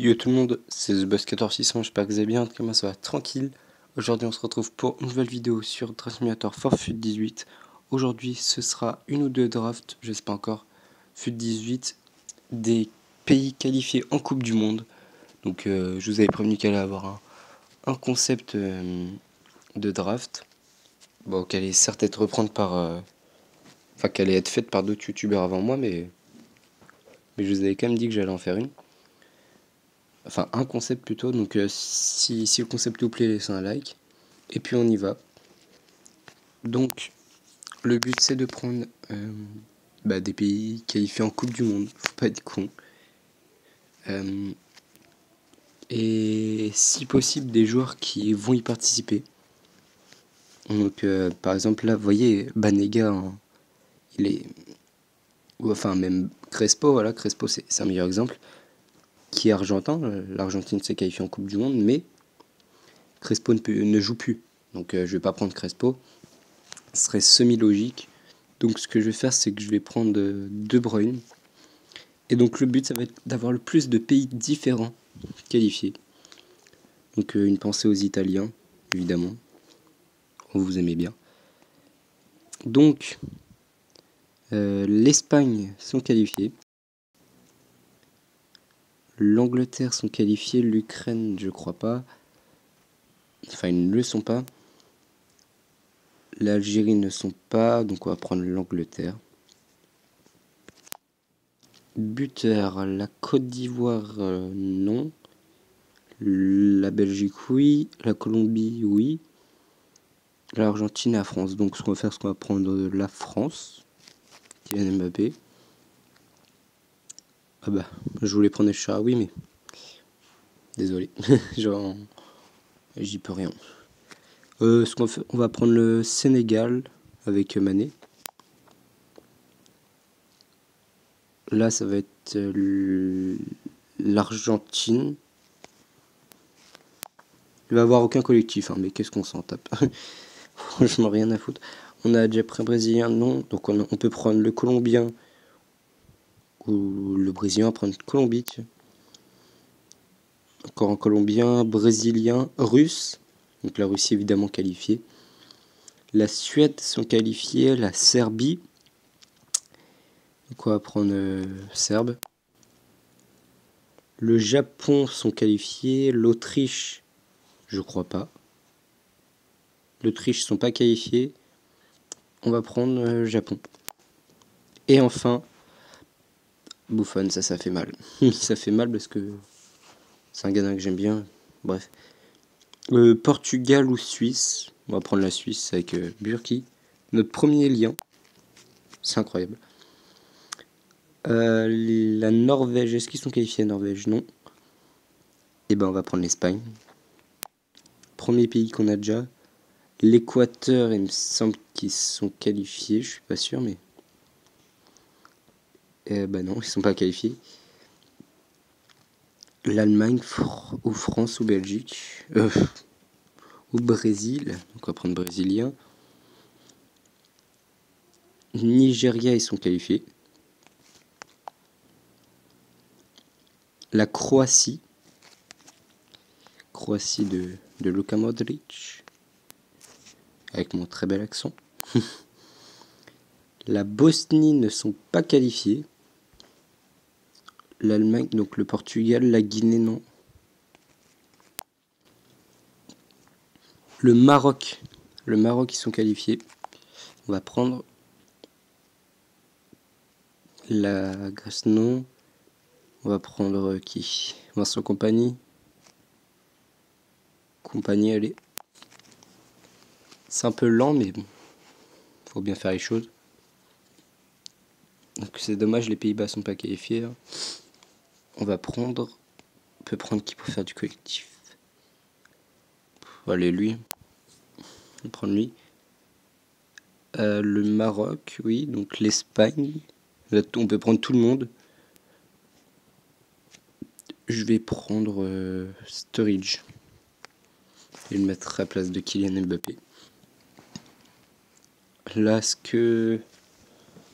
Yo tout le monde, c'est TheBuzz14600, j'espère que vous allez bien, en tout cas moi ça va tranquille. Aujourd'hui on se retrouve pour une nouvelle vidéo sur Draft Simulator for FUT 18. Aujourd'hui ce sera une ou deux drafts, je sais pas encore, FUT 18, des pays qualifiés en Coupe du Monde. Donc je vous avais prévenu qu'elle allait avoir un concept de draft, bon, qu'elle allait certes être reprendre par... Enfin qu'elle allait être faite par d'autres youtubeurs avant moi, mais je vous avais quand même dit que j'allais en faire une. Enfin un concept plutôt, donc si le concept vous plaît, laissez un like. Et puis on y va. Donc le but c'est de prendre des pays qualifiés en Coupe du Monde, faut pas être con. Et si possible des joueurs qui vont y participer. Donc par exemple là vous voyez Banega, hein, il est... ou enfin même Crespo, voilà, Crespo c'est un meilleur exemple, qui est argentin. L'Argentine s'est qualifiée en Coupe du Monde, mais Crespo ne joue plus. Donc je vais pas prendre Crespo, ce serait semi-logique. Donc ce que je vais faire, c'est que je vais prendre De Bruyne. Et donc le but, ça va être d'avoir le plus de pays différents qualifiés. Donc une pensée aux Italiens, évidemment. Vous aimez bien. Donc l'Espagne sont qualifiés. L'Angleterre sont qualifiés. L'Ukraine, je crois pas. Enfin, ils ne le sont pas. L'Algérie ne sont pas. Donc on va prendre l'Angleterre. Buteur, la Côte d'Ivoire, non. La Belgique, oui. La Colombie, oui. L'Argentine et la France. Donc ce qu'on va faire, c'est qu'on va prendre la France. Kylian Mbappé. Ah bah, je voulais prendre le oui, mais... Désolé. Genre, j'y peux rien. Ce qu'on fait, on va prendre le Sénégal avec Mané. Là, ça va être l'Argentine. Il va y avoir aucun collectif, hein, mais qu'est-ce qu'on s'en tape. Franchement, rien à foutre. On a déjà pris un Brésilien, non. Donc on peut prendre le Colombien ou le Brésilien, prendre Colombie. Encore un Colombien, Brésilien, Russe. Donc la Russie évidemment qualifiée. La Suède sont qualifiés, la Serbie. Donc on va prendre Serbe. Le Japon sont qualifiés, l'Autriche, je crois pas. L'Autriche sont pas qualifiés. On va prendre Japon. Et enfin, Buffon, ça fait mal. Ça fait mal parce que c'est un Ghana que j'aime bien. Bref. Portugal ou Suisse. On va prendre la Suisse avec Burki. Notre premier lien. C'est incroyable. La Norvège, est-ce qu'ils sont qualifiés à Norvège? Non. Et ben on va prendre l'Espagne. Premier pays qu'on a déjà. L'Équateur, il me semble qu'ils sont qualifiés, je suis pas sûr, mais... bah non, ils sont pas qualifiés. L'Allemagne, ou France, ou Belgique. Ou Brésil, donc on va prendre brésilien. Nigeria, ils sont qualifiés. La Croatie. Croatie de Luka Modric. Avec mon très bel accent. La Bosnie ne sont pas qualifiés. L'Allemagne, donc le Portugal, la Guinée, non. Le Maroc, ils sont qualifiés. On va prendre la Grèce, non. On va prendre qui? Vincent Kompany. Kompany, allez. C'est un peu lent, mais bon, faut bien faire les choses. Donc c'est dommage, les Pays-Bas sont pas qualifiés. Hein. On peut prendre qui pour faire du collectif? Allez, lui. On va prendre lui. Le Maroc, oui, donc l'Espagne. Là, on peut prendre tout le monde. Je vais prendre Sturridge. Et le mettre à la place de Kylian Mbappé. Là, est-ce que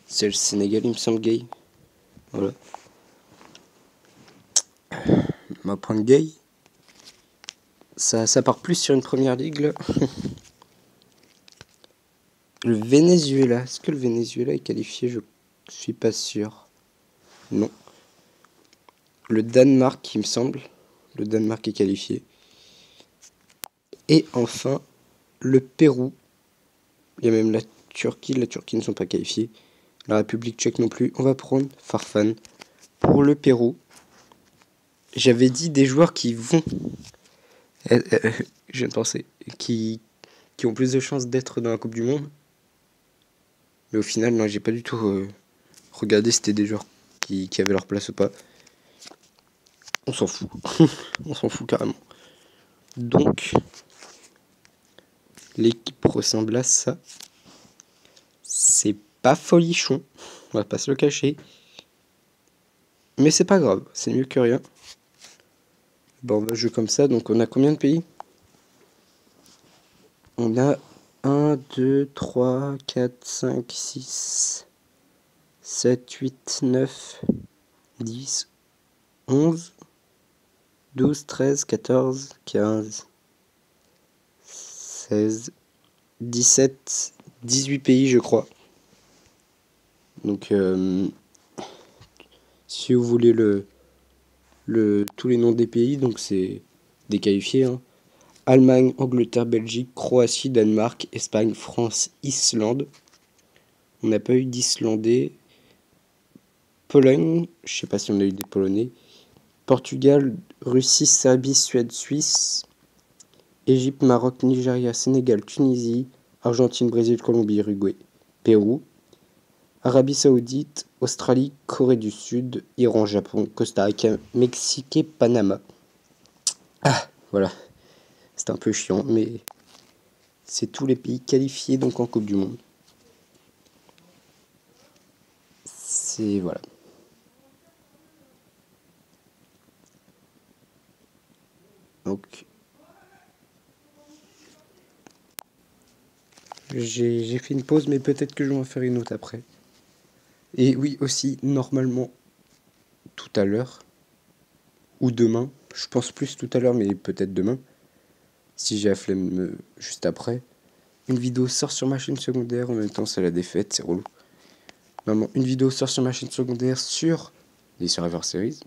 c'est le Sénégal, il me semble, gay. Voilà. ma point gay. Ça part plus sur une première ligue là. Le Venezuela. Est-ce que le Venezuela est qualifié? Je suis pas sûr. Non. Le Danemark, il me semble. Le Danemark est qualifié. Et enfin, le Pérou. Il y a même la Turquie. La Turquie ne sont pas qualifiés. La République tchèque non plus. On va prendre Farfan. Pour le Pérou, j'avais dit des joueurs qui vont... je viens de penser. Qui ont plus de chances d'être dans la Coupe du Monde. Mais au final, non, j'ai pas du tout regardé si c'était des joueurs qui avaient leur place ou pas. On s'en fout. On s'en fout carrément. Donc, l'équipe ressemble à ça. C'est pas folichon. On va pas se le cacher. Mais c'est pas grave. C'est mieux que rien. Bon, on va jouer comme ça. Donc, on a combien de pays? On a 1, 2, 3, 4, 5, 6, 7, 8, 9, 10, 11, 12, 13, 14, 15, 16, 17, 18 pays, je crois. Donc, si vous voulez tous les noms des pays, donc c'est des qualifiés, hein. Allemagne, Angleterre, Belgique, Croatie, Danemark, Espagne, France, Islande. On n'a pas eu d'Islandais. Pologne, je sais pas si on a eu des Polonais. Portugal, Russie, Serbie, Suède, Suisse. Égypte, Maroc, Nigeria, Sénégal, Tunisie, Argentine, Brésil, Colombie, Uruguay, Pérou. Arabie Saoudite, Australie, Corée du Sud, Iran, Japon, Costa Rica, Mexique et Panama. Ah, voilà. C'est un peu chiant, mais c'est tous les pays qualifiés donc en Coupe du Monde. C'est voilà. Donc j'ai fait une pause, mais peut-être que je vais en faire une autre après. Et oui, aussi, normalement, tout à l'heure, ou demain, je pense plus tout à l'heure, mais peut-être demain, si j'ai la flemme juste après, une vidéo sort sur ma chaîne secondaire, en même temps c'est la défaite, c'est relou. Normalement, une vidéo sort sur ma chaîne secondaire sur les Survivor Series,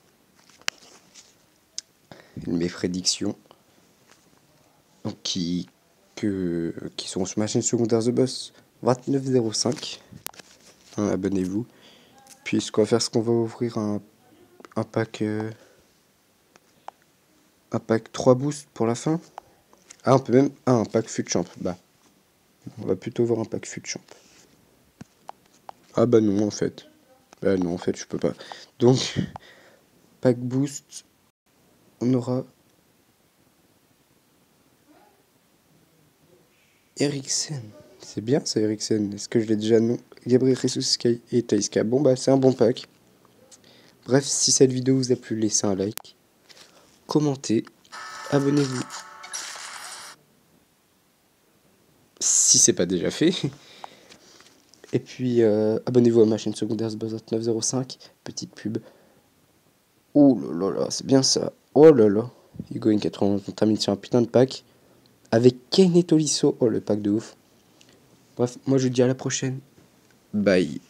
mes prédictions, donc qui seront sur ma chaîne secondaire The Boss 2905. Hein, abonnez-vous. Puis ce qu'on va faire, c'est qu'on va ouvrir un pack 3 boosts pour la fin. Ah, on peut même... Ah, un pack fut champ. Bah, on va plutôt voir un pack fut champ. Ah bah non, en fait. Bah non, en fait, je peux pas. Donc, pack boost, on aura... Eriksen. C'est bien ça, Eriksen. Est-ce que je l'ai déjà? Non. Gabriel Jesus et Taiska. Bon bah, c'est un bon pack. Bref, si cette vidéo vous a plu, laissez un like. Commentez. Abonnez-vous. Si c'est pas déjà fait. Et puis, abonnez-vous à ma chaîne secondaire Zbuzz905. Petite pub. Oh là là, c'est bien ça. Oh là là. Hugo N80, on termine sur un putain de pack. Avec Kane et Tolisso. Oh, le pack de ouf. Bref, moi je vous dis à la prochaine. Bye.